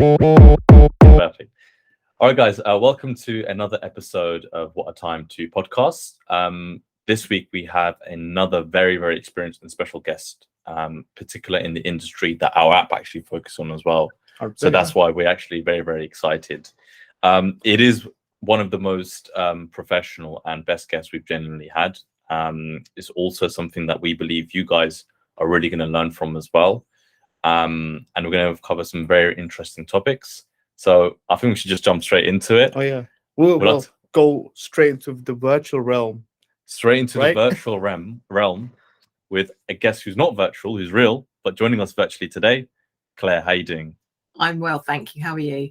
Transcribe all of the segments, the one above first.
Perfect. All right, guys. Welcome to another episode of What a Time to podcast. This week we have another very, very experienced and special guest, particular in the industry that our app actually focuses on as well. So that's why we're actually very, very excited. It is one of the most professional and best guests we've genuinely had. It's also something that we believe you guys are really going to learn from as well. And we're going to cover some very interesting topics. So I think we should just jump straight into it. Oh yeah, we'll go straight into the virtual realm. Straight into the virtual realm with a guest who's not virtual, who's real, but joining us virtually today. Claire, how are you doing? I'm well, thank you. How are you?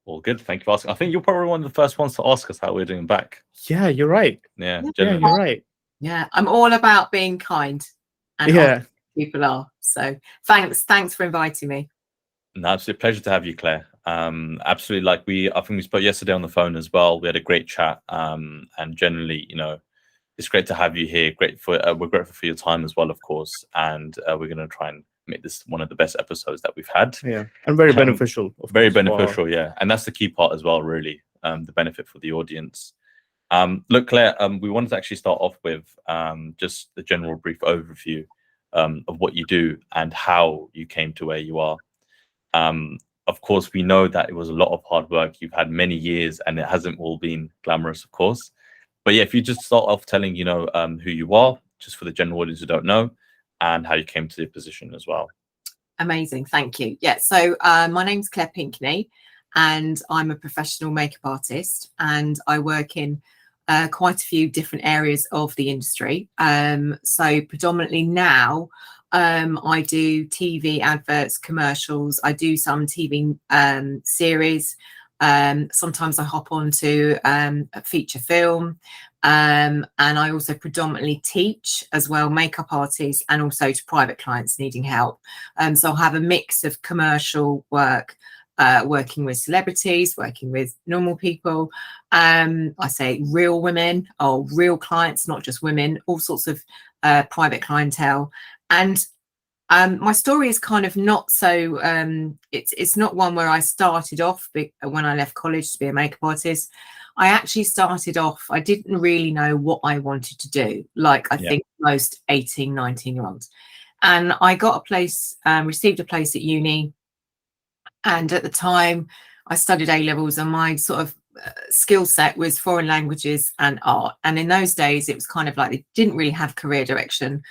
All good. Thank you for asking. I think you're probably one of the first ones to ask us how we're doing back. Yeah, you're right. Yeah, you're right. Yeah, I'm all about being kind. And people are. So thanks for inviting me. No, absolute pleasure to have you, Claire. Absolutely. I think we spoke yesterday on the phone as well. We had a great chat. And generally, it's great to have you here. We're grateful for your time as well, of course. And we're going to try and make this one of the best episodes that we've had. Yeah, and very beneficial. Very beneficial, yeah. And that's the key part as well, really, the benefit for the audience. Look, Claire, we wanted to actually start off with just the general brief overview of what you do and how you came to where you are. Of course, we know that it was a lot of hard work. You've had many years and it hasn't all been glamorous, of course. But yeah, if you just start off telling, who you are, just for the general audience who don't know, and how you came to the position as well. Amazing, thank you. Yeah, so my name's Clare Pinkney and I'm a professional makeup artist and I work in quite a few different areas of the industry. So predominantly now, I do TV adverts, commercials. I do some TV series. Sometimes I hop onto a feature film. And I also predominantly teach as well, makeup artists, and also to private clients needing help. So I'll have a mix of commercial work, working with celebrities, working with normal people. I say real women or real clients, not just women, all sorts of private clientele. And my story is kind of not so, it's not one where I started off when I left college to be a makeup artist. I actually started off, I didn't really know what I wanted to do, like I think most 18, 19-year-olds. And I got a place, received a place at uni. And at the time I studied A-levels and my sort of skill set was foreign languages and art. And in those days, it was kind of like they didn't really have career direction.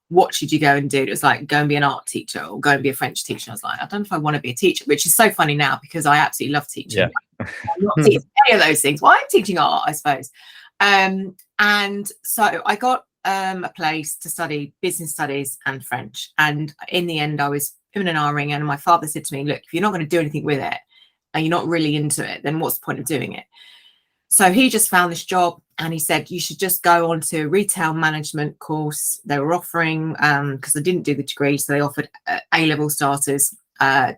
What should you go and do? It was like, go and be an art teacher or go and be a French teacher. I was like, I don't know if I want to be a teacher, which is so funny now because I absolutely love teaching. Yeah. I'm not teaching any of those things. Well, I'm teaching art, I suppose. And so I got a place to study business studies and French. And in the end, I was in an R-ring and my father said to me, look, if you're not going to do anything with it and you're not really into it, then what's the point of doing it? So he just found this job and he said, you should just go on to a retail management course. They were offering, because I didn't do the degree, so they offered A-level starters, a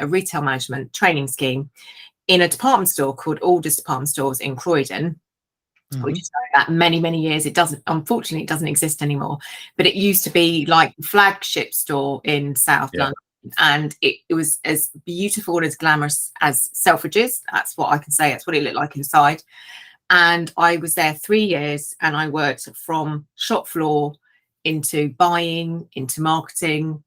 retail management training scheme in a department store called Aldous Department Stores in Croydon, which is that many, many years. It doesn't, unfortunately, it doesn't exist anymore, but it used to be like a flagship store in South London. And it was as beautiful and as glamorous as Selfridges. That's what I can say. That's what it looked like inside. And I was there 3 years and I worked from shop floor into buying, into marketing,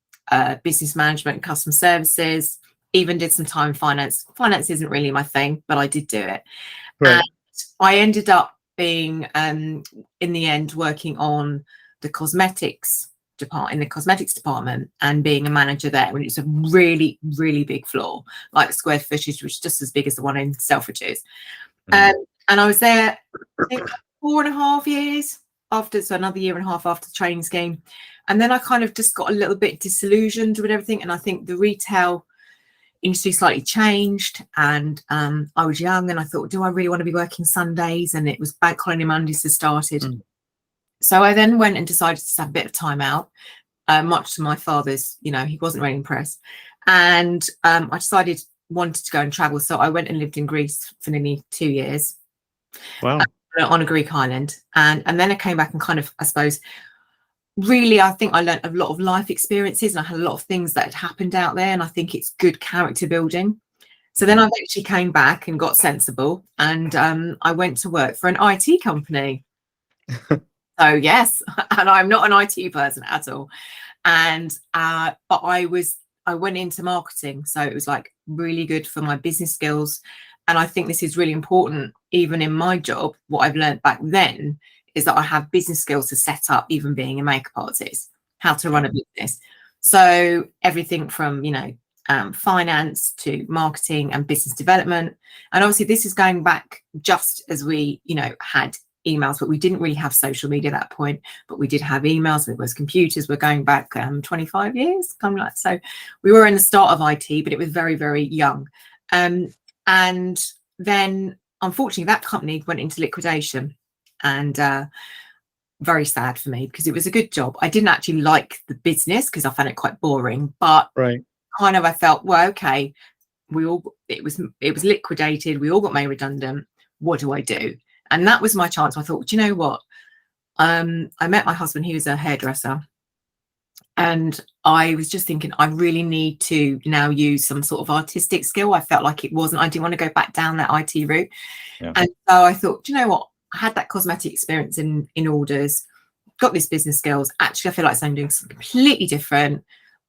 business management, customer services, even did some time in finance. Finance isn't really my thing, but I did do it. Right. And I ended up being, in the end, working on the cosmetics department and being a manager there when it's a really, really big floor, like the square footage was just as big as the one in Selfridges. And I was there I think 4.5 years after, so another 1.5 years after the training scheme. And then I kind of just got a little bit disillusioned with everything. And I think the retail industry slightly changed and I was young and I thought, do I really want to be working Sundays? And it was Bank Holiday Mondays that started. So I then went and decided to have a bit of time out, much to my father's, he wasn't really impressed. And I decided wanted to go and travel. So I went and lived in Greece for nearly 2 years. Wow. On a Greek island. And then I came back and kind of, I suppose, really, I think I learned a lot of life experiences, and I had a lot of things that had happened out there, and I think it's good character building. So then I eventually came back and got sensible, and I went to work for an IT company. So yes, and I'm not an IT person at all. And but I went into marketing, so it was like really good for my business skills. And I think this is really important, even in my job. What I've learned back then is that I have business skills to set up, even being a makeup artist, how to run a business. So everything from, finance to marketing and business development. And obviously this is going back just as we, had emails, but we didn't really have social media at that point, but we did have emails. There was computers. We're going back 25 years, kind of like, so we were in the start of IT, but it was very, very young. And then unfortunately that company went into liquidation, and very sad for me, because it was a good job. I didn't actually like the business because I found it quite boring, but kind of I felt, well, okay, it was liquidated, we all got made redundant, what do I do? And that was my chance. I thought, do you know what, I met my husband, he was a hairdresser, and I was just thinking, I really need to now use some sort of artistic skill. I felt like I didn't want to go back down that IT route. And so I thought, do you know what, I had that cosmetic experience in orders, got this business skills. Actually, I feel like I'm doing something completely different.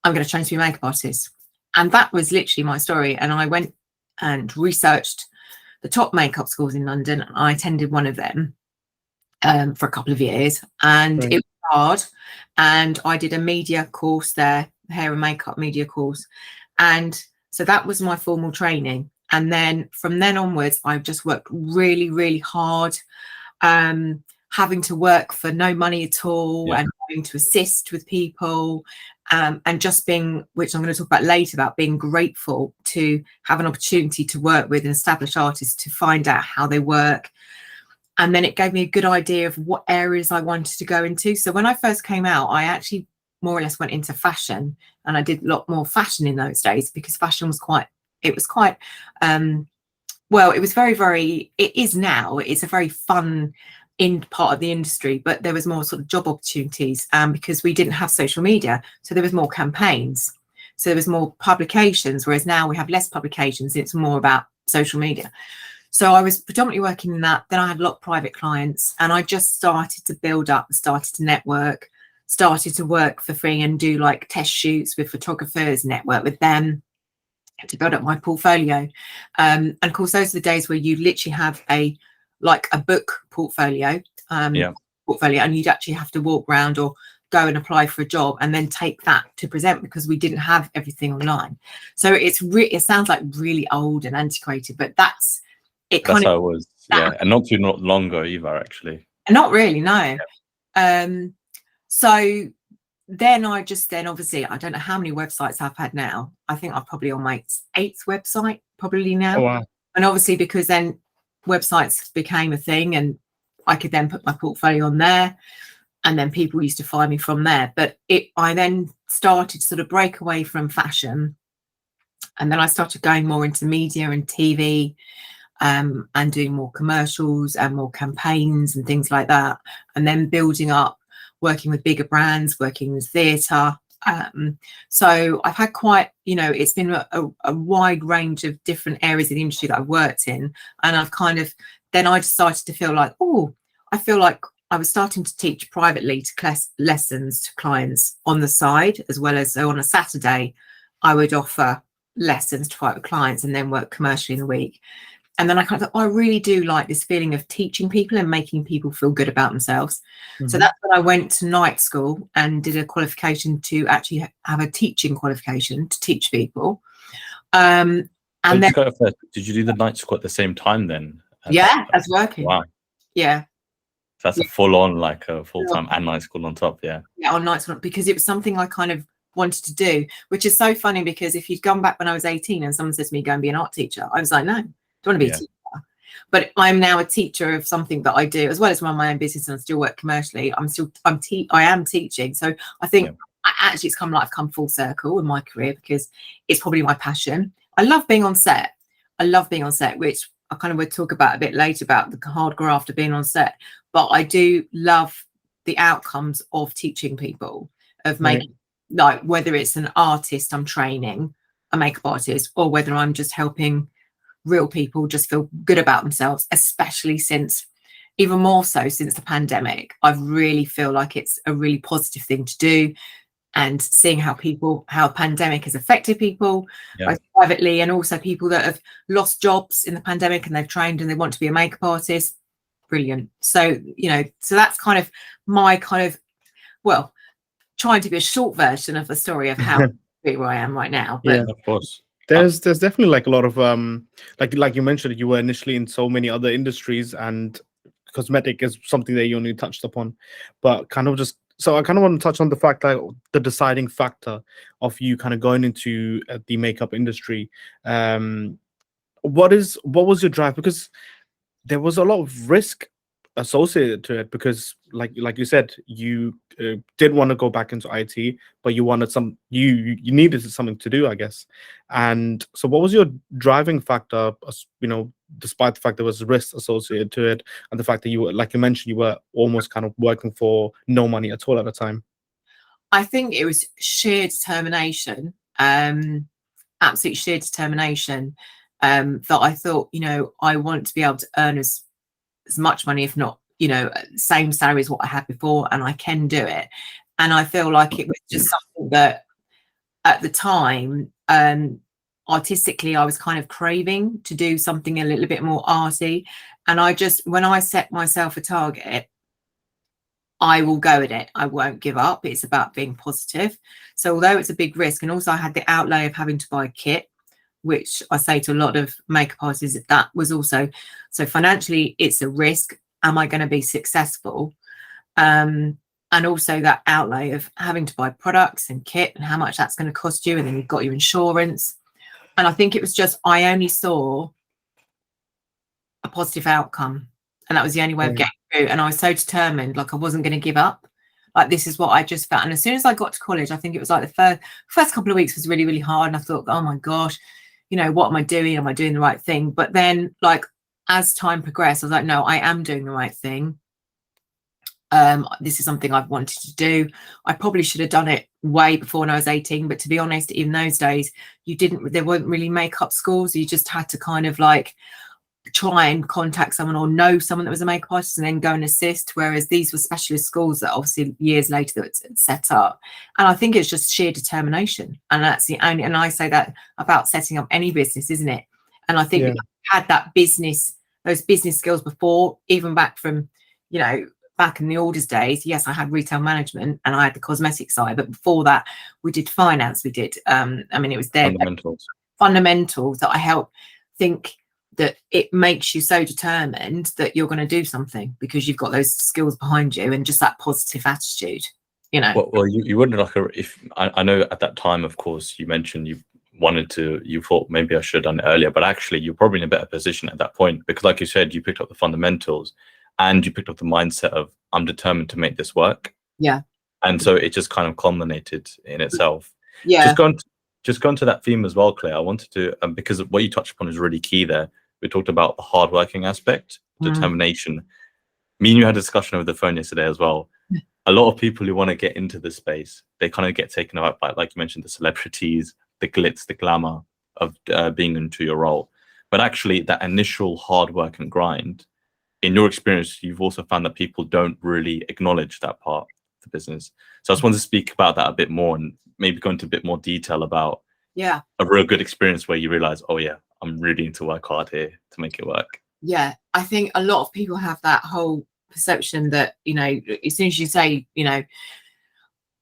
I'm going to train to be a makeup artist. And that was literally my story. And I went and researched the top makeup schools in London. And I attended one of them for a couple of years, and it was hard. And I did a media course there, hair and makeup media course. And so that was my formal training. And then from then onwards, I've just worked really, really hard, having to work for no money at all, and having to assist with people, and just being, which I'm going to talk about later, about being grateful to have an opportunity to work with an established artist, to find out how they work. And then it gave me a good idea of what areas I wanted to go into. So when I first came out, I actually more or less went into fashion, and I did a lot more fashion in those days, because fashion was quite, it was very, very, it is now, it's a very fun part of the industry, but there was more sort of job opportunities, because we didn't have social media. So there was more campaigns. So there was more publications, whereas now we have less publications. It's more about social media. So I was predominantly working in that. Then I had a lot of private clients, and I just started to build up, started to network, started to work for free and do like test shoots with photographers, network with them to build up my portfolio. And of course, those are the days where you literally have a book portfolio, and you'd actually have to walk around or go and apply for a job and then take that to present, because we didn't have everything online. So it sounds like really old and antiquated, but that's how it was. And not too longer either, actually. Not really, no. So then obviously, I don't know how many websites I've had now. I think I'm probably on my 8th website probably now. Oh, wow. And obviously, because then websites became a thing, and I could then put my portfolio on there, and then people used to find me from there. But I then started to sort of break away from fashion, and then I started going more into media and TV, and doing more commercials and more campaigns and things like that, and then building up, working with bigger brands, working with theatre. So I've had quite, it's been a wide range of different areas of the industry that I've worked in. And then I started to feel like, I feel like I was starting to teach privately to lessons to clients on the side, as well as, so on a Saturday, I would offer lessons to private clients and then work commercially in the week. And then I kind of thought, I really do like this feeling of teaching people and making people feel good about themselves. Mm-hmm. So that's when I went to night school and did a qualification to actually have a teaching qualification to teach people. And then, did you do the night school at the same time then? As working. Wow. Yeah. So that's a full-on, like a full-time and night school on top. Yeah, on night school, because it was something I kind of wanted to do, which is so funny, because if you'd gone back when I was 18 and someone said to me, go and be an art teacher, I was like, no. Don't want to be a teacher. But I'm now a teacher of something that I do, as well as run my own business, and I still work commercially. I am teaching. So I think actually it's kind of like I've come full circle in my career, because it's probably my passion. I love being on set. Which I kind of would talk about a bit later, about the hard graft of being on set. But I do love the outcomes of teaching people, of Right. making, like, whether it's an artist I'm training, a makeup artist, or whether I'm just helping real people just feel good about themselves, especially since, even more so since the pandemic. I really feel like it's a really positive thing to do, and seeing how pandemic has affected people, both privately and also people that have lost jobs in the pandemic and they've trained and they want to be a makeup artist. Brilliant. So, you know, so that's kind of my kind of, well, trying to be a short version of the story of how where I am right now. But Yeah. Of course. There's definitely like a lot of like you mentioned, you were initially in so many other industries, and cosmetic is something that you only touched upon, but kind of just, so I kind of want to touch on the fact that the deciding factor of you kind of going into the makeup industry. What was your drive? Because there was a lot of risk associated to it, because like you said, you did want to go back into IT, but you wanted you needed something to do, I guess. And so what was your driving factor, you know, despite the fact there was risk associated to it, and the fact that you were, like you mentioned, you were almost kind of working for no money at all at the time? I think it was sheer determination, absolute sheer determination, that I thought, you know, I want to be able to earn as much money, if not, you know, same salary as what I had before, and I can do it. And I feel like it was just something that at the time, artistically, I was kind of craving to do something a little bit more arty. And I just, when I set myself a target, I will go at it. I won't give up. It's about being positive. So although it's a big risk, and also I had the outlay of having to buy kit, which I say to a lot of makeup artists, that was also, so financially it's a risk. Am I going to be successful? And also that outlay of having to buy products and kit and how much that's going to cost you. And then you've got your insurance. And I think it was just, I only saw a positive outcome. And that was the only way of getting through. And I was so determined, like I wasn't going to give up. Like, this is what I just felt. And as soon as I got to college, I think it was like the first couple of weeks was really, really hard. And I thought, oh my gosh, you know, what am I doing? Am I doing the right thing? But then, like, as time progressed, I was like, no, I am doing the right thing. This is something I've wanted to do. I probably should have done it way before when I was 18. But to be honest, in those days, there weren't really makeup schools. You just had to kind of like try and contact someone or know someone that was a makeup artist and then go and assist, whereas these were specialist schools that obviously years later that it's set up. And I think it's just sheer determination, and that's the only, and I say that about setting up any business, isn't it? And I think I had those business skills before, even back from, you know, back in the oldest days. Yes, I had retail management and I had the cosmetic side, but before that we did finance, we did I mean, it was their fundamentals that I help think that it makes you so determined that you're going to do something because you've got those skills behind you and just that positive attitude, you know. Well, you wouldn't if I know at that time, of course, you mentioned you thought maybe I should have done it earlier, but actually you're probably in a better position at that point, because like you said, you picked up the fundamentals and you picked up the mindset of, I'm determined to make this work. Yeah. And so it just kind of culminated in itself. Yeah. Just going to that theme as well, Claire, I wanted to, because what you touched upon is really key there. We talked about the hardworking aspect, determination. Me and you had a discussion over the phone yesterday as well. A lot of people who want to get into this space, they kind of get taken out by, like you mentioned, the celebrities, the glitz, the glamour of being into your role. But actually that initial hard work and grind, in your experience, you've also found that people don't really acknowledge that part of the business. So I just wanted to speak about that a bit more and maybe go into a bit more detail about a real good experience where you realize, oh yeah, I'm really need to work hard here to make it work. Yeah, I think a lot of people have that whole perception that, you know, as soon as you say, you know,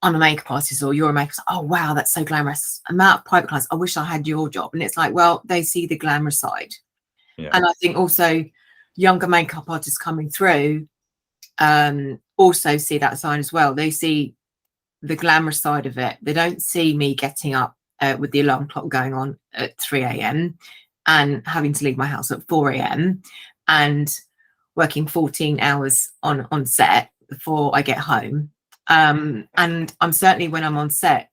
I'm a makeup artist or you're a makeup artist, oh wow, that's so glamorous. Amount of private clients, I wish I had your job. And it's like, well, they see the glamorous side. Yeah. And I think also younger makeup artists coming through also see that side as well. They see the glamorous side of it. They don't see me getting up with the alarm clock going on at 3 a.m. and having to leave my house at 4 a.m. and working 14 hours on set before I get home. And I'm certainly, when I'm on set,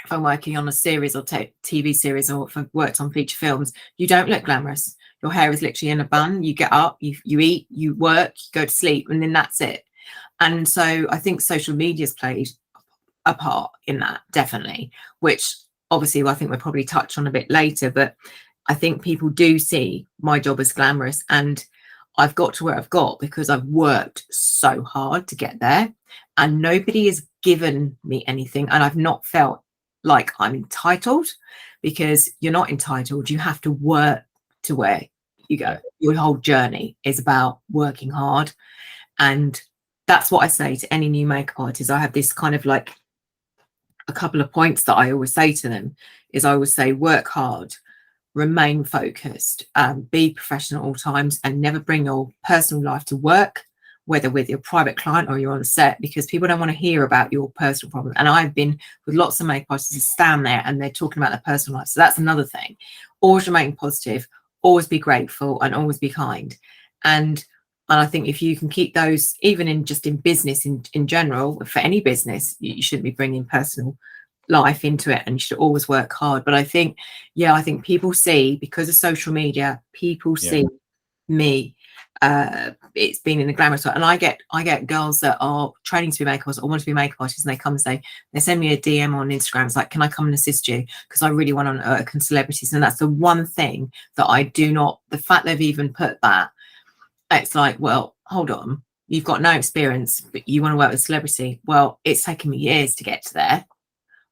if I'm working on a series or TV series, or if I've worked on feature films, you don't look glamorous. Your hair is literally in a bun. You get up, you eat, you work, you go to sleep, and then that's it. And so I think social media's played a part in that, definitely, which obviously I think we'll probably touch on a bit later, but I think people do see my job as glamorous, and I've got to where I've got because I've worked so hard to get there, and nobody has given me anything, and I've not felt like I'm entitled, because you're not entitled. You have to work to where you go. Your whole journey is about working hard. And that's what I say to any new makeup artist. I have this kind of like a couple of points that I always say to them is I always say, work hard, remain focused, be professional at all times, and never bring your personal life to work, whether with your private client or you're on set, because people don't want to hear about your personal problem. And I've been with lots of makeup artists who stand there and they're talking about their personal life. So that's another thing. Always remain positive, always be grateful, and always be kind. And I think if you can keep those, even in just in business in general, for any business, you shouldn't be bringing personal life into it, and you should always work hard. But I think, I think people see, because of social media, people see me. It's been in the glamour side, and I get girls that are training to be makeup artists or want to be makeup artists, and they come and say, they send me a DM on Instagram. It's like, can I come and assist you? Because I really want to work on celebrities. And that's the one thing that I do not, the fact they've even put that, it's like, well, hold on, you've got no experience, but you want to work with a celebrity. Well, it's taken me years to get to there.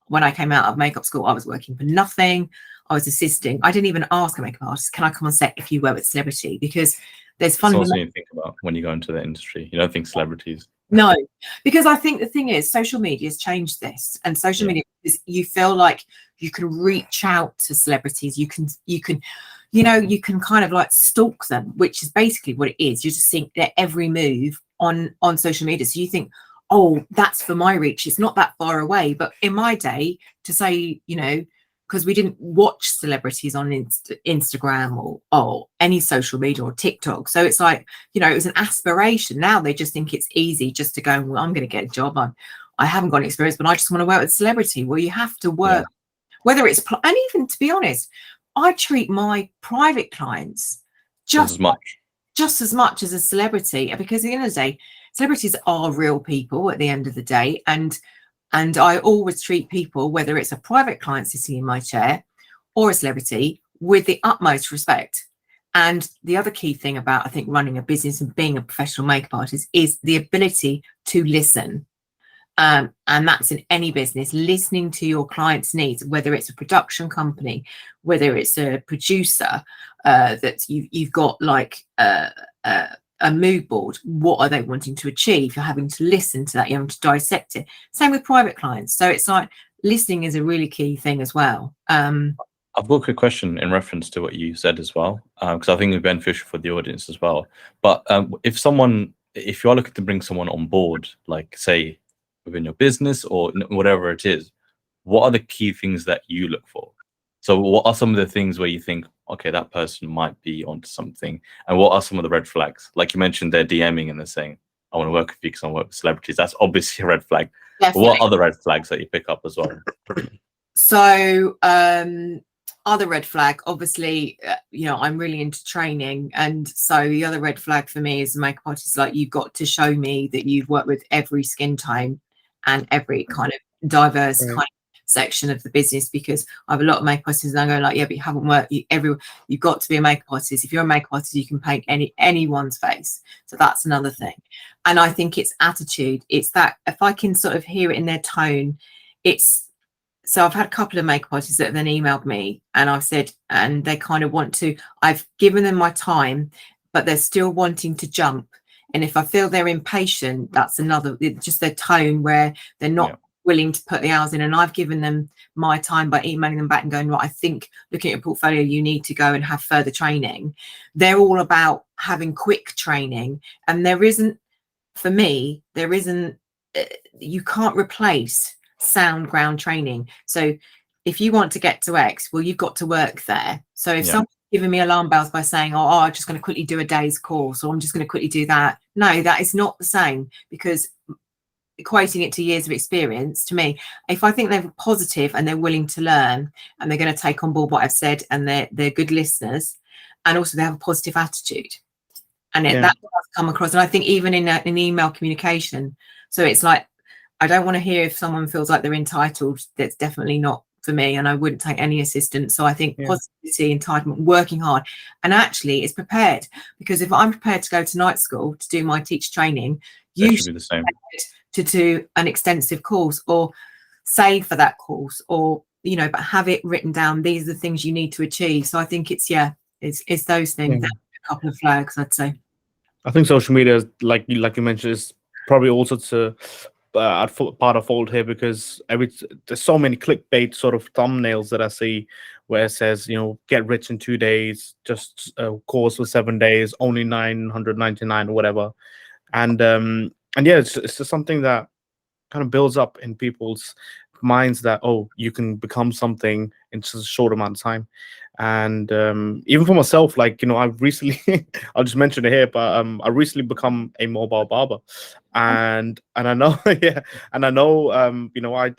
When I came out of makeup school, I was working for nothing. I was assisting. I didn't even ask a makeup artist, can I come on set if you work with a celebrity? Because there's fundamental. You think about when you go into the industry, you don't think celebrities. No, because I think the thing is, social media has changed this, and social media is, you feel like you can reach out to celebrities. You can you can kind of like stalk them, which is basically what it is. You're just seeing their every move on social media. So you think, oh, that's for my reach. It's not that far away. But in my day, to say, because we didn't watch celebrities on Instagram or any social media or TikTok. So it's like, it was an aspiration. Now they just think it's easy just to go, well, I'm going to get a job. I haven't got any experience, but I just want to work with a celebrity. Well, you have to work, whether it's, and even to be honest, I treat my private clients just as much as a celebrity, because at the end of the day, celebrities are real people at the end of the day. And I always treat people, whether it's a private client sitting in my chair or a celebrity, with the utmost respect. And the other key thing about, I think, running a business and being a professional makeup artist is the ability to listen. And that's in any business, listening to your client's needs, whether it's a production company, whether it's a producer, that you've got like a mood board. What are they wanting to achieve? You're having to listen to that. You're having to dissect it. Same with private clients. So it's like listening is a really key thing as well. I've got a quick question in reference to what you said as well, because I think it's beneficial for the audience as well. But if you are looking to bring someone on board, like say within your business or whatever it is, what are the key things that you look for? So what are some of the things where you think, okay, that person might be onto something? And what are some of the red flags? Like you mentioned, they're DMing and they're saying, I want to work with you because I work with celebrities. That's obviously a red flag. What other red flags that you pick up as well? So other red flag, obviously, I'm really into training. And so the other red flag for me as a makeup artist, like, you've got to show me that you've worked with every skin tone and every kind of diverse kind of section of the business, because I have a lot of makeup artists and I go like, yeah, but you haven't worked you've got to be a makeup artist. If you're a makeup artist, you can paint anyone's face. So that's another thing. And I think it's attitude. It's that if I can sort of hear it in their tone, so I've had a couple of makeup artists that have then emailed me and I've said, and they kind of want to, I've given them my time, but they're still wanting to jump. And if I feel they're impatient, that's another, just their tone where they're not willing to put the hours in. And I've given them my time by emailing them back and going, right, I think looking at your portfolio, you need to go and have further training. They're all about having quick training. And for me, you can't replace sound ground training. So if you want to get to X, well, you've got to work there. So if someone's giving me alarm bells by saying, oh, I'm just going to quickly do a day's course, or I'm just going to quickly do that, no, that is not the same, because equating it to years of experience, to me, if I think they're positive and they're willing to learn and they're going to take on board what I've said and they're good listeners, and also they have a positive attitude, And that does come across. And I think even in email communication, so it's like, I don't want to hear if someone feels like they're entitled. That's definitely not for me, and I wouldn't take any assistance. So I think positivity, entitlement, working hard, and actually it's prepared, because if I'm prepared to go to night school to do my teacher training, you should be the same to do an extensive course or save for that course, or but have it written down. These are the things you need to achieve. So I think it's those things. That a couple of flags, I'd say. I think social media is like you mentioned, is probably also to part of fault here, because there's so many clickbait sort of thumbnails that I see where it says, get rich in 2 days, just a course for 7 days, only 999 or whatever, and it's just something that kind of builds up in people's minds that, oh, you can become something in just a short amount of time. And even for myself, like, I've recently I'll just mention it here, but I recently become a mobile barber, and I know and I know I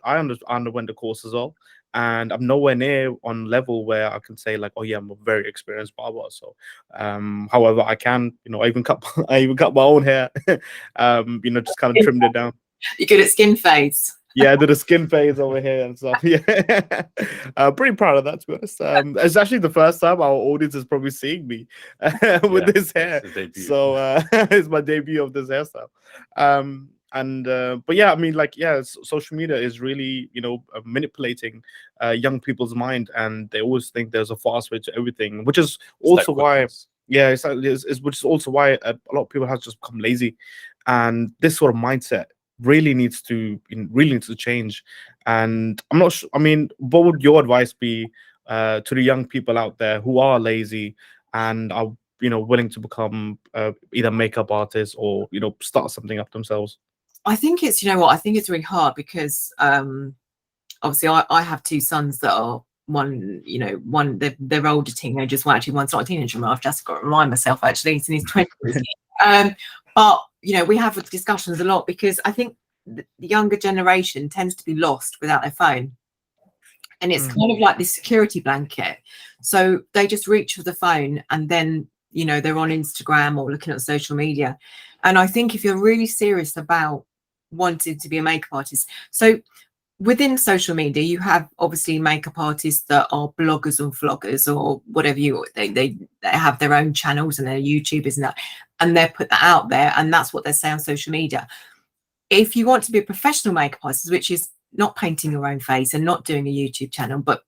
underwent the course as well, and I'm nowhere near on level where I can say like, oh yeah, I'm a very experienced barber. So however, I can, I even cut my own hair, just kind of trimmed it down. You're good at skin fades. Yeah, I did a skin phase over here and stuff. Yeah, pretty proud of that, to be honest. It's actually the first time our audience is probably seeing me with this hair. So it's my debut of this hairstyle. But yeah, I mean, like, social media is really, manipulating young people's mind, and they always think there's a fast way to everything, which is also why, which is also why a lot of people have just become lazy, and this sort of mindset really needs to change. And I'm not sure, I mean, what would your advice be to the young people out there who are lazy and are willing to become either makeup artists or start something up themselves? I think it's I think it's really hard, because obviously I have two sons that are they're older teenagers. Well, actually one's not a teenager, I've just got to remind myself, actually he's in his 20s. But we have discussions a lot, because I think the younger generation tends to be lost without their phone, and it's kind of like this security blanket. So they just reach for the phone, and then they're on Instagram or looking at social media. And I think if you're really serious about wanting to be a makeup artist, so within social media, you have obviously makeup artists that are bloggers or vloggers or whatever they have their own channels and they're YouTubers and they put that out there, and that's what they say on social media. If you want to be a professional makeup artist, which is not painting your own face and not doing a YouTube channel, but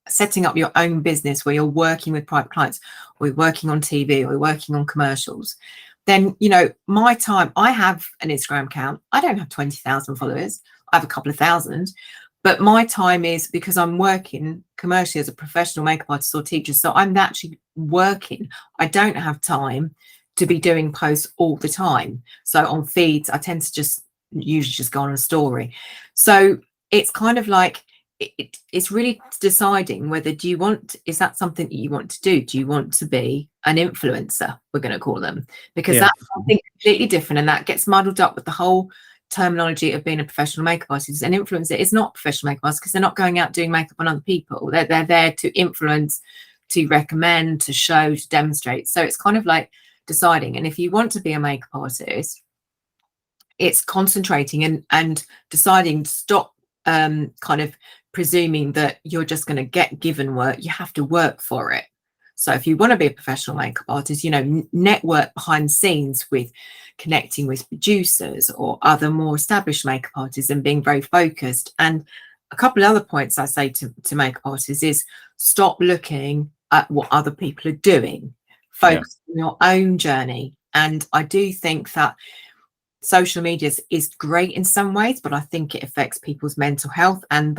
setting up your own business where you're working with private clients, or you're working on TV, or you're working on commercials, then my time, I have an Instagram account. I don't have 20,000 followers. I have a couple of thousand, but my time is, because I'm working commercially as a professional makeup artist or teacher, so I'm actually working. I don't have time to be doing posts all the time. So on feeds, I tend to usually just go on a story. So it's kind of like, it's really deciding whether is that something that you want to do? Do you want to be an influencer, we're going to call them? Because that's something completely different, and that gets muddled up with the whole terminology of being a professional makeup artist. An influencer is not professional makeup artist, because they're not going out doing makeup on other people. They're there to influence, to recommend, to show, to demonstrate. So it's kind of like deciding. And if you want to be a makeup artist, it's concentrating and deciding to stop kind of presuming that you're just going to get given work. You have to work for it. So if you want to be a professional makeup artist, network behind the scenes with connecting with producers or other more established makeup artists, and being very focused. And a couple of other points I say to makeup artists is, stop looking at what other people are doing. Focus on your own journey. And I do think that social media is great in some ways, but I think it affects people's mental health, and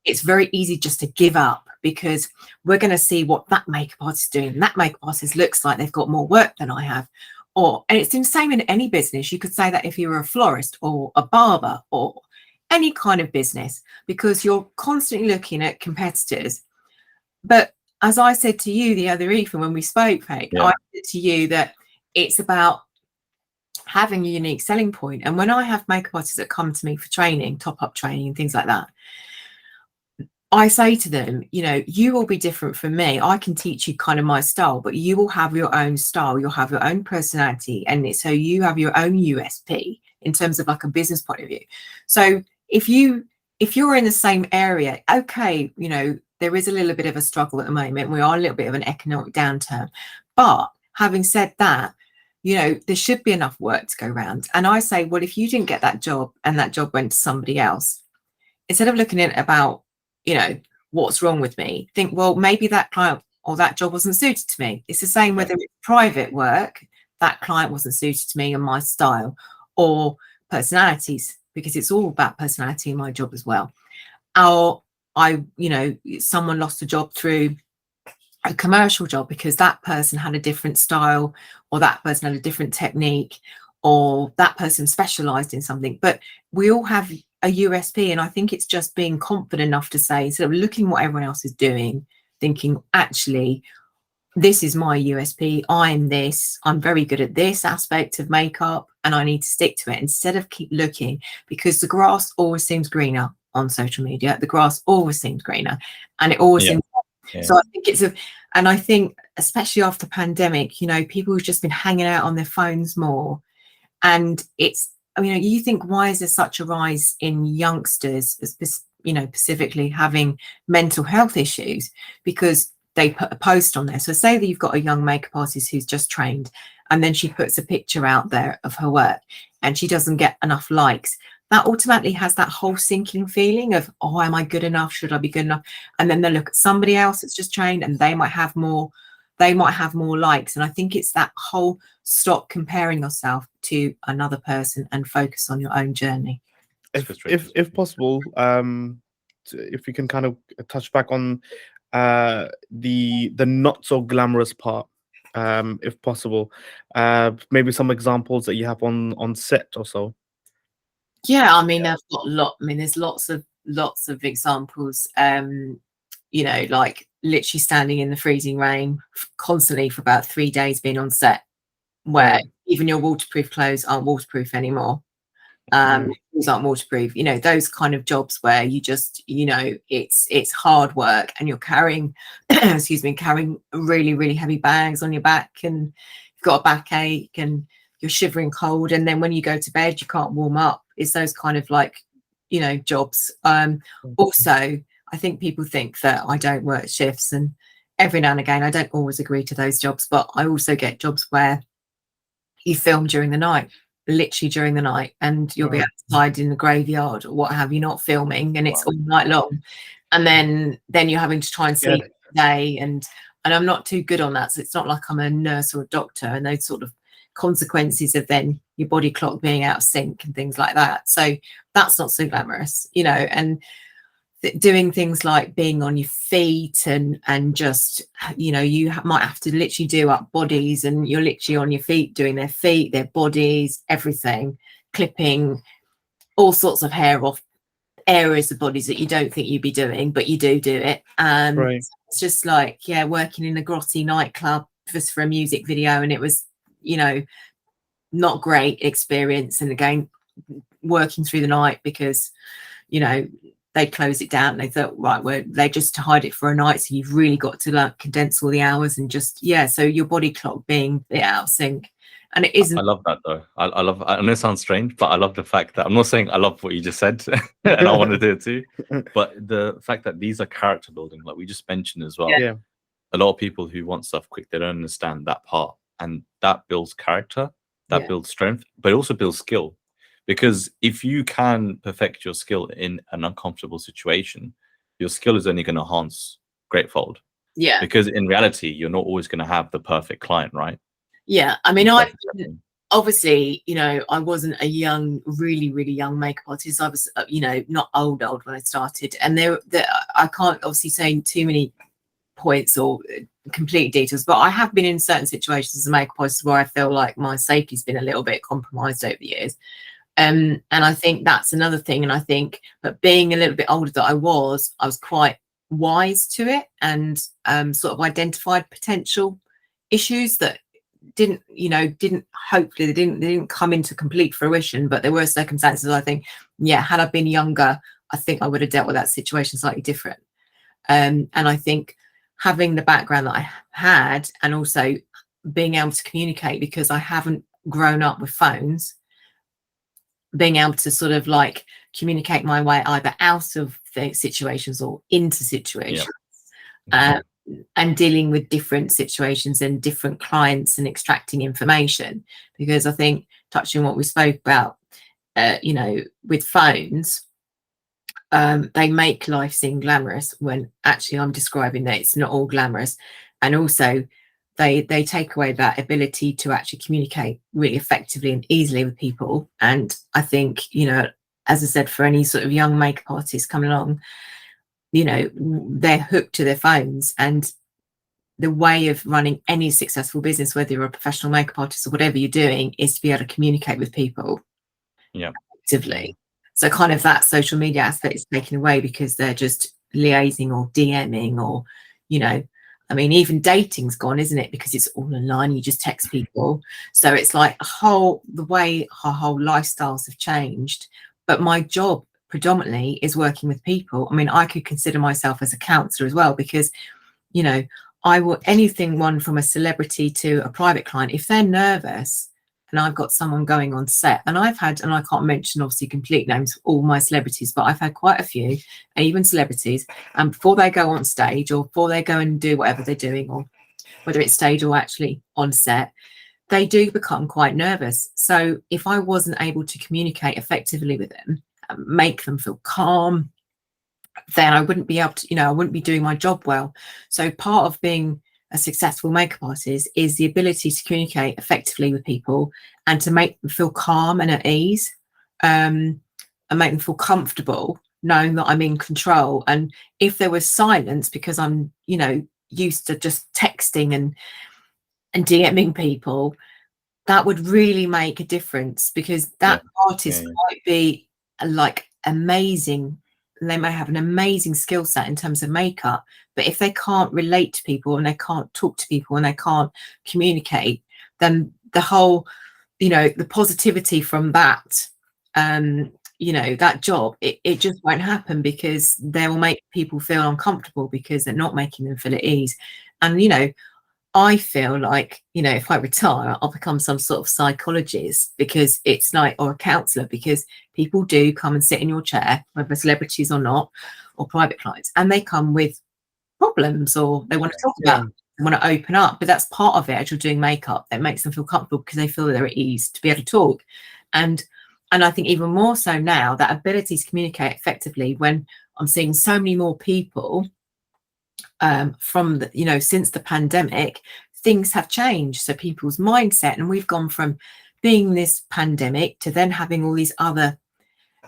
it's very easy just to give up, because we're going to see what that makeup artist is doing. That makeup artist looks like they've got more work than I have. And it's the same in any business. You could say that if you were a florist or a barber or any kind of business, because you're constantly looking at competitors. But as I said to you the other evening when we spoke, I said to you that it's about having a unique selling point. And when I have makeup artists that come to me for training, top-up training and things like that, I say to them, you know, you will be different from me. I can teach you kind of my style, but you will have your own style. You'll have your own personality. And so you have your own USP in terms of like a business point of view. So if you're in the same area, okay, you know, there is a little bit of a struggle at the moment. We are a little bit of an economic downturn. But having said that, you know, there should be enough work to go around. And I say, well, if you didn't get that job and that job went to somebody else, instead of looking at it about, you know, what's wrong with me, think, well, maybe that client or that job wasn't suited to me. It's the same whether it's private work, that client wasn't suited to me and my style, or personalities, because it's all about personality in my job as well. Or you know, someone lost a job through a commercial job because that person had a different style, or that person had a different technique, or that person specialized in something. But we all have a USP, and I think it's just being confident enough to say, instead of looking what everyone else is doing, thinking, actually, this is my USP. I'm this. I'm very good at this aspect of makeup, and I need to stick to it instead of keep looking, because the grass always seems greener on social media. The grass always seems greener, and it always seems. So I think and I think especially after pandemic, you know, people who've just been hanging out on their phones more, and it's, you know, you think, why is there such a rise in youngsters, you know, specifically having mental health issues? Because they put a post on there. So say that you've got a young makeup artist who's just trained, and then she puts a picture out there of her work and she doesn't get enough likes. That automatically has that whole sinking feeling of, oh, am I good enough? Should I be good enough? And then they look at somebody else that's just trained and they might have more likes. And I think it's that whole stop comparing yourself to another person and focus on your own journey. If possible, if you can kind of touch back on the not so glamorous part, if possible, maybe some examples that you have on set or so. Yeah, I mean, I've got a lot. I mean, there's lots of examples. You know, like literally standing in the freezing rain constantly for about 3 days, being on set, where even your waterproof clothes aren't waterproof anymore. Clothes aren't waterproof. You know, those kind of jobs where you just, you know, it's hard work and you're carrying, carrying really, really heavy bags on your back, and you've got a backache and you're shivering cold, and then when you go to bed you can't warm up. It's those kind of, like, you know, jobs. Also, I think people think that I don't work shifts, and every now and again I don't always agree to those jobs, but I also get jobs where you film during the night, literally during the night, and you'll be outside in the graveyard or what have you, not filming, and it's all night long, and then you're having to try and sleep day, and I'm not too good on that. So it's not like I'm a nurse or a doctor, and those sort of consequences of then your body clock being out of sync and things like that. So that's not so glamorous, you know. And doing things like being on your feet and just, you know, you might have to literally do up bodies, and you're literally on your feet doing their feet, their bodies, everything, clipping all sorts of hair off areas of bodies that you don't think you'd be doing, but you do it. It's just like, working in a grotty nightclub just for a music video, and it was, you know, not great experience. And again, working through the night because, you know, they close it down. They thought, right, they just to hide it for a night, so you've really got to like condense all the hours and just so your body clock being out of sync. And it isn't. I love that though. I love. I know it sounds strange, but I love the fact that I'm not saying I love what you just said, and I want to do it too. But the fact that these are character building, like we just mentioned as well. Yeah. A lot of people who want stuff quick, they don't understand that part, and that builds character, that builds strength, but it also builds skill. Because if you can perfect your skill in an uncomfortable situation, your skill is only going to enhance greatfold. Yeah. Because in reality, you're not always going to have the perfect client, right? Yeah. I mean, obviously, you know, I wasn't a young, really, really young makeup artist. I was, you know, not old when I started. And I can't obviously say too many points or complete details, but I have been in certain situations as a makeup artist where I feel like my safety's been a little bit compromised over the years. And I think that's another thing. And I think, but being a little bit older that I was quite wise to it, and sort of identified potential issues that didn't come into complete fruition, but there were circumstances I think, had I been younger, I think I would have dealt with that situation slightly different. And I think having the background that I had, and also being able to communicate, because I haven't grown up with phones, being able to sort of like communicate my way either out of the situations or into situations, and dealing with different situations and different clients and extracting information. Because I think, touching on what we spoke about, you know, with phones, they make life seem glamorous when actually I'm describing that it's not all glamorous. And also they take away that ability to actually communicate really effectively and easily with people. And I think, you know, as I said, for any sort of young makeup artists coming along, you know, they're hooked to their phones, and the way of running any successful business, whether you're a professional makeup artist or whatever you're doing, is to be able to communicate with people effectively. So kind of that social media aspect is taken away because they're just liaising or DMing, or, you know, I mean, even dating's gone, isn't it? Because it's all online, you just text people. So it's like the way our whole lifestyles have changed. But my job predominantly is working with people. I mean, I could consider myself as a counsellor as well, because, you know, I will anything one from a celebrity to a private client, if they're nervous and I've got someone going on set, and I've had, and I can't mention obviously complete names of all my celebrities, but I've had quite a few, even celebrities, and before they go on stage or before they go and do whatever they're doing, or whether it's stage or actually on set, they do become quite nervous. So if I wasn't able to communicate effectively with them, make them feel calm, then I wouldn't be able to, you know, I wouldn't be doing my job well. So part of being a successful makeup artist is the ability to communicate effectively with people and to make them feel calm and at ease, and make them feel comfortable knowing that I'm in control. And if there was silence, because I'm, you know, used to just texting and DMing people, that would really make a difference, because that artist might be like amazing. They may have an amazing skill set in terms of makeup, but if they can't relate to people and they can't talk to people and they can't communicate, then the whole, you know, the positivity from that, you know, that job, it just won't happen, because they will make people feel uncomfortable because they're not making them feel at ease. And, you know, I feel like, you know, if I retire, I'll become some sort of psychologist, because it's like, or a counsellor, because people do come and sit in your chair, whether celebrities or not, or private clients, and they come with problems, or they want to talk about, they want to open up. But that's part of it. As you're doing makeup, that makes them feel comfortable because they feel they're at ease to be able to talk. And I think even more so now, that ability to communicate effectively, when I'm seeing so many more people, from the, you know, since the pandemic, things have changed. So people's mindset, and we've gone from being this pandemic to then having all these other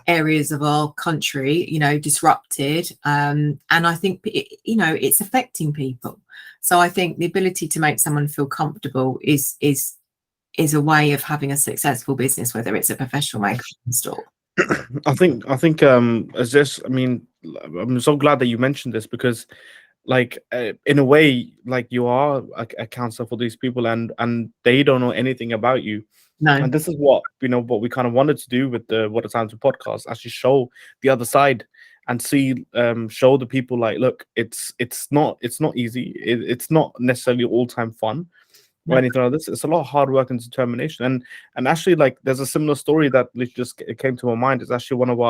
areas of our country, you know, disrupted. And I think, you know, it's affecting people. So I think the ability to make someone feel comfortable is a way of having a successful business, whether it's a professional makeup store. I think as this, I mean, I'm so glad that you mentioned this, because like in a way, like you are a counselor for these people, and they don't know anything about you. No. And this is what, you know, what we kind of wanted to do with the What a Time to podcast, actually show the other side and see, show the people, like, look, it's not easy. It's not necessarily all time fun or anything like this. It's a lot of hard work and determination. And actually, like, there's a similar story that just came to my mind. It's actually one of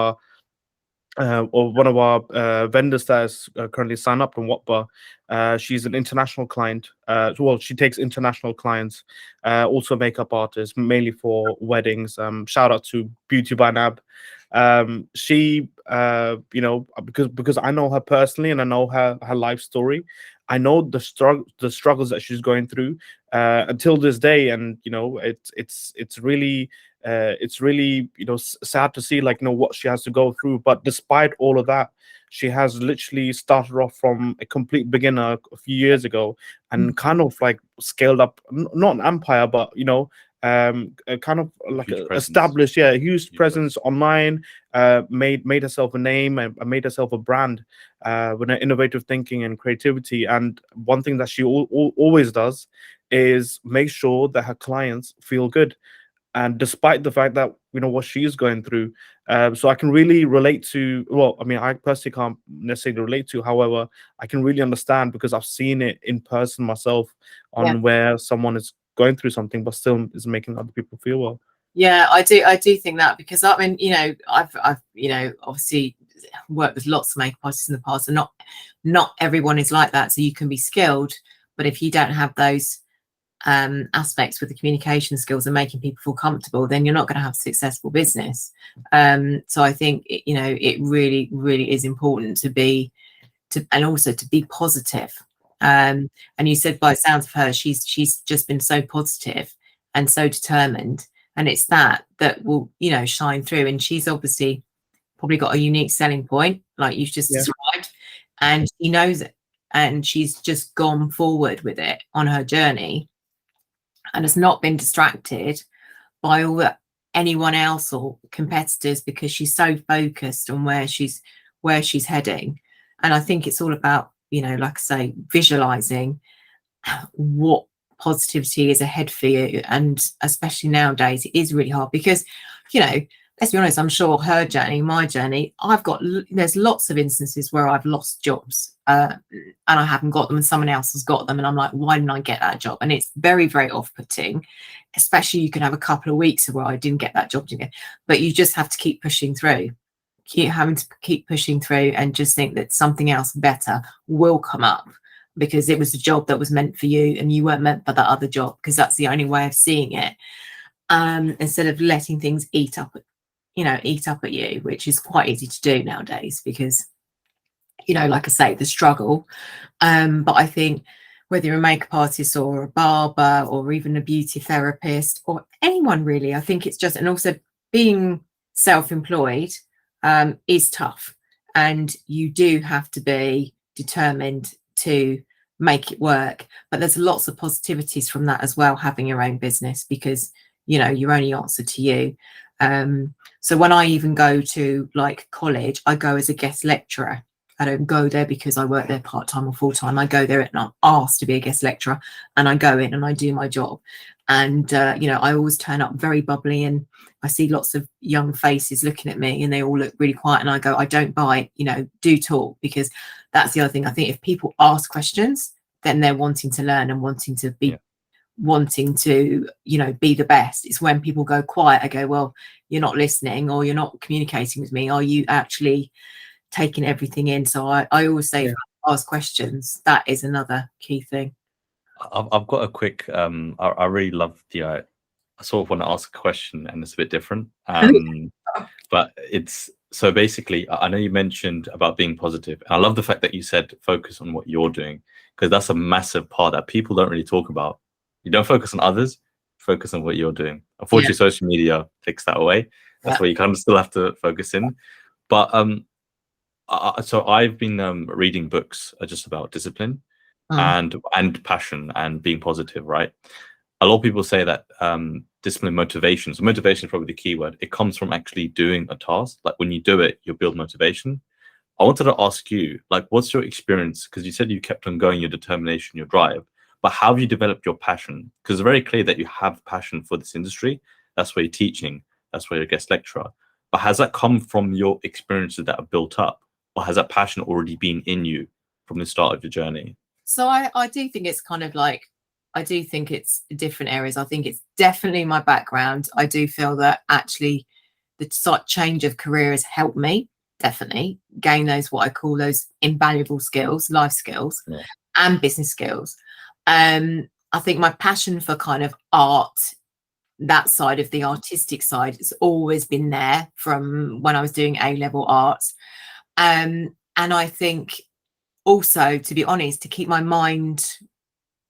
our vendors that is currently signed up on WATTBA. She's an international client. Well, she takes international clients, also makeup artists, mainly for weddings. Shout out to Beauty by Nab. She, you know, because I know her personally and I know her life story. I know the struggles that she's going through until this day, and you know, it's really you know, sad to see, like, you know, what she has to go through. But despite all of that, she has literally started off from a complete beginner a few years ago, and kind of like scaled up, not an empire, but, you know, kind of like established, a huge presence online, made herself a name and made herself a brand with her innovative thinking and creativity. And one thing that she always does is make sure that her clients feel good. And despite the fact that, what she's going through. So I can really relate to, well, I mean, I personally can't necessarily relate to, however, I can really understand because I've seen it in person myself on where someone is going through something but still is making other people feel well. Yeah, I do think that, because I mean, I've obviously worked with lots of makeup artists in the past, and not everyone is like that. So you can be skilled, but if you don't have those aspects with the communication skills and making people feel comfortable, then you're not going to have a successful business. So I think it really, really is important and also to be positive. And you said, by the sounds of her, she's just been so positive and so determined, and it's that will shine through. And she's obviously probably got a unique selling point, like you've just described, and she knows it, and she's just gone forward with it on her journey, and has not been distracted by anyone else or competitors, because she's so focused on where she's heading. And I think it's all about, like I say, visualizing what positivity is ahead for you. And especially nowadays, it is really hard because, let's be honest, I'm sure her journey, my journey, there's lots of instances where I've lost jobs and I haven't got them and someone else has got them. And I'm like, why didn't I get that job? And it's very, very off-putting, especially you can have a couple of weeks where I didn't get that job again, but you just have to keep pushing through, keep pushing through, and just think that something else better will come up, because it was a job that was meant for you and you weren't meant for that other job, because that's the only way of seeing it. Instead of letting things eat up at you, which is quite easy to do nowadays because, like I say, the struggle. But I think whether you're a makeup artist or a barber or even a beauty therapist or anyone really, I think it's just, and also being self-employed is tough, and you do have to be determined to make it work. But there's lots of positivities from that as well, having your own business, because you're only answer to you. So when I even go to like college, I go as a guest lecturer. I don't go there because I work there part-time or full-time. I go there and I'm asked to be a guest lecturer, and I go in and I do my job. And I always turn up very bubbly, and I see lots of young faces looking at me and they all look really quiet, and I go, I don't bite, do talk, because that's the other thing. I think if people ask questions, then they're wanting to learn and wanting to be be the best. It's when people go quiet, I go, well, you're not listening, or you're not communicating with me. Are you actually taking everything in? So I always say, ask questions. That is another key thing. I've got a quick I really love I sort of want to ask a question, and it's a bit different, but it's, so basically, I know you mentioned about being positive, and I love the fact that you said focus on what you're doing, because that's a massive part that people don't really talk about. You don't focus on others, focus on what you're doing. Unfortunately, social media takes that away. That's where you kind of still have to focus in. But so I've been reading books just about discipline and passion and being positive, right? A lot of people say that discipline, motivation. So motivation is probably the key word. It comes from actually doing a task. Like when you do it, you build motivation. I wanted to ask you, like, what's your experience? Because you said you kept on going, your determination, your drive. But how have you developed your passion? Because it's very clear that you have passion for this industry. That's why you're teaching. That's why you're a guest lecturer. But has that come from your experiences that are built up? Or has that passion already been in you from the start of your journey? So I do think it's kind of like, I do think it's different areas. I think it's definitely my background. I do feel that actually the change of career has helped me definitely gain those, what I call those invaluable skills, life skills and business skills. I think my passion for kind of art, that side of the artistic side, has always been there from when I was doing A-level arts. And I think also, to be honest, to keep my mind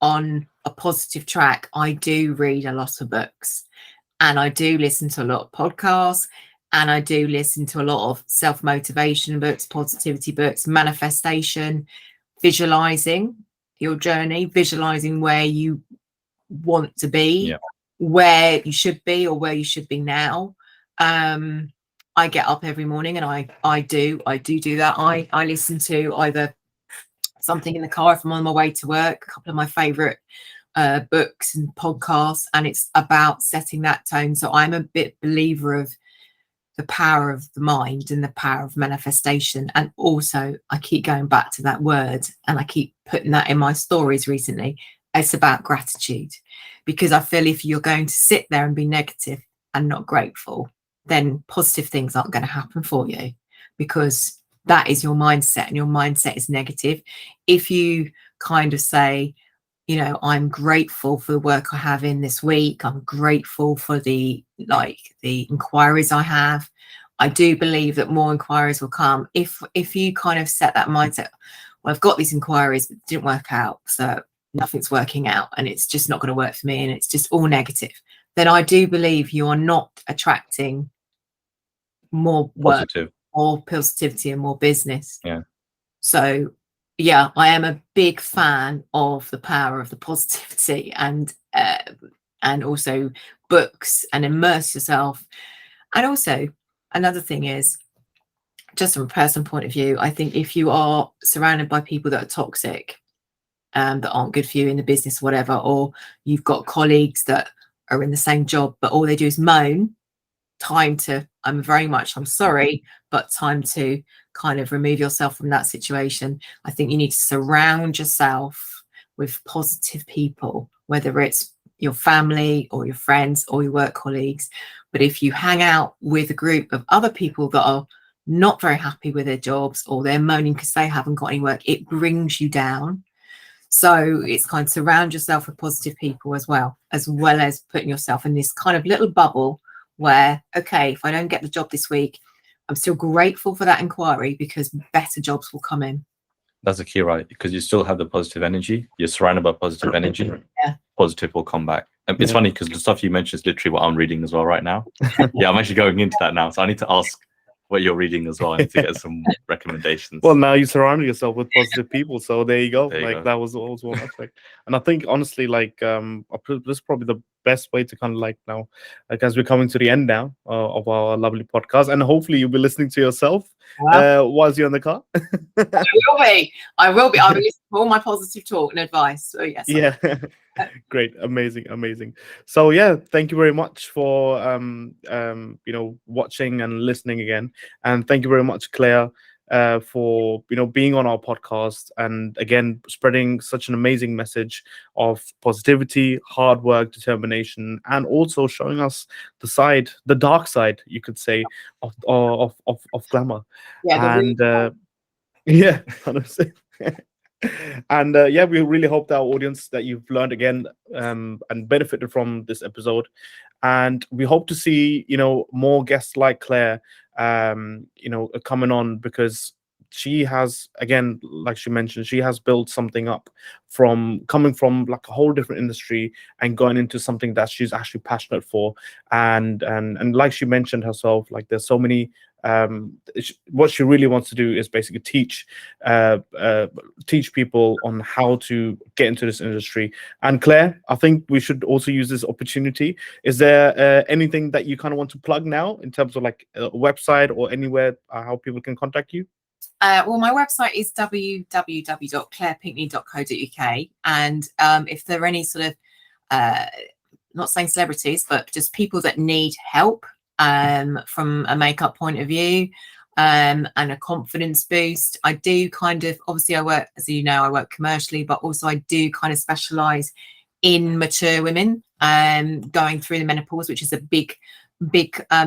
on a positive track, I do read a lot of books, and I do listen to a lot of podcasts, and I do listen to a lot of self-motivation books, positivity books, manifestation, visualizing your journey, visualizing where you want to be, where you should be, or where you should be now. I get up every morning and I do that. I listen to either something in the car if I'm on my way to work, a couple of my favorite books and podcasts, and it's about setting that tone. So I'm a bit believer of the power of the mind and the power of manifestation. And also, I keep going back to that word, and I keep putting that in my stories recently. It's about gratitude, because I feel if you're going to sit there and be negative and not grateful, then positive things aren't going to happen for you, because that is your mindset, and your mindset is negative. If you kind of say, you know, I'm grateful for the work I have in this week, I'm grateful for the inquiries I have, I do believe that more inquiries will come. If you kind of set that mindset, well, I've got these inquiries, but it didn't work out, so nothing's working out, and it's just not going to work for me, and it's just all negative, then I do believe you are not attracting more work, more positivity, and more business. Yeah. So yeah, I am a big fan of the power of the positivity, and also books, and immerse yourself. And also another thing is, just from a personal point of view, I think if you are surrounded by people that are toxic, that aren't good for you in the business, whatever, or you've got colleagues that are in the same job but all they do is moan, I'm sorry, but time to kind of remove yourself from that situation. I think you need to surround yourself with positive people, whether it's your family or your friends or your work colleagues. But if you hang out with a group of other people that are not very happy with their jobs, or they're moaning because they haven't got any work, it brings you down. So it's kind of surround yourself with positive people as well as putting yourself in this kind of little bubble where, okay, if I don't get the job this week, I'm still grateful for that inquiry, because better jobs will come in. That's the key, right? Because you still have the positive energy. You're surrounded by positive energy. Yeah. Positive will come back. And it's funny because the stuff you mentioned is literally what I'm reading as well right now. Yeah, I'm actually going into that now. So I need to ask what you're reading as well. I need to get some recommendations. Well, now you surround yourself with positive people, so there you go. That was also one aspect. And I think honestly, this is probably the best way to kind of now, as we're coming to the end now of our lovely podcast, and hopefully you'll be listening to yourself whilst you're in the car. I will be listening to all my positive talk and advice. So yes. Yeah. Great, amazing. So yeah, thank you very much for watching and listening again, and thank you very much, Claire, for being on our podcast, and again spreading such an amazing message of positivity, hard work, determination, and also showing us the dark side, you could say, of glamour. Yeah, yeah, honestly. And we really hope that our audience, that you've learned again and benefited from this episode, and we hope to see more guests like Claire coming on, because she has, again, like she mentioned, she has built something up from coming from a whole different industry and going into something that she's actually passionate for, and like she mentioned herself, there's so many what she really wants to do is basically teach people on how to get into this industry. And Claire, I think we should also use this opportunity. Is there anything that you kind of want to plug now in terms of a website or anywhere how people can contact you? Well, my website is www.clarepinkney.co.uk, and if there are any sort of not saying celebrities, but just people that need help from a makeup point of view, and a confidence boost, I do obviously I work, as you know, I work commercially, but also I do kind of specialize in mature women going through the menopause, which is a big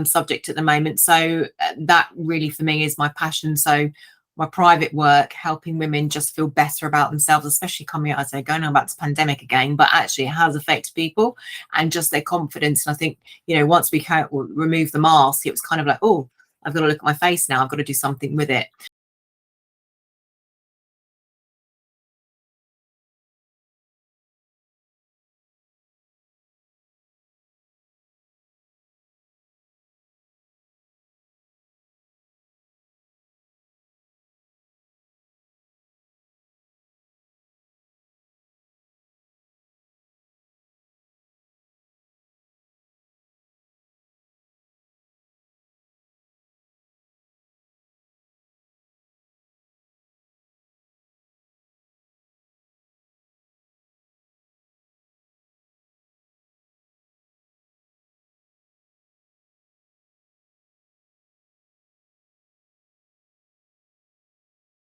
subject at the moment. So that really for me is my passion. So my private work, helping women just feel better about themselves, especially coming out, as they're going on about the pandemic again, but actually it has affected people and just their confidence. And I think, once we remove the mask, it was kind of like, oh, I've got to look at my face now. I've got to do something with it.